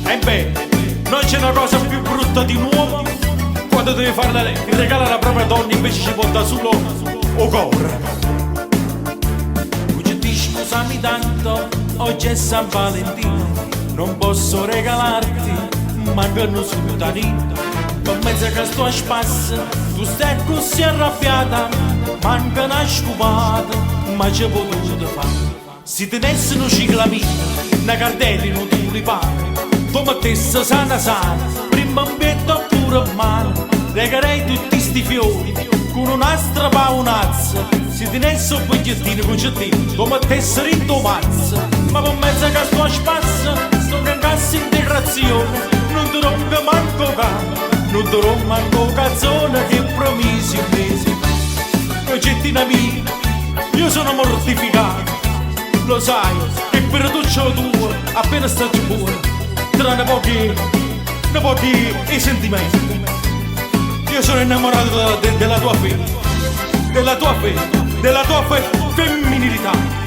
E beh, non c'è una cosa più brutta di un uomo quando deve fare il regalo alla propria donna invece ci porta solo o corre. Oggi ti scusami tanto, oggi è San Valentino, non posso regalarti mancano sultanino. Per mezzo che sto a spasso, tu stai così arrabbiata, manca una scupata, ma c'è potuto fare. Se tenessero ciclamina, una cardellina, un tulipano, tu mettessi sana sana, prima un pietto oppure mano, regarei tutti sti fiori, con una strapaunazza, se tenessero un bigliettino con cettino, tu mettessero in tuo mazzo, ma per mezzo che sto a spasso, sto in cassa integrazione, non ti rompe manco cane. Non ti rompo manco cazzone che promisi un mese. Oggettina mia, io sono mortificato. Lo sai che per tutto tuo appena stato buono, tranne pochi i sentimenti. Io sono innamorato della tua fede, della tua femminilità.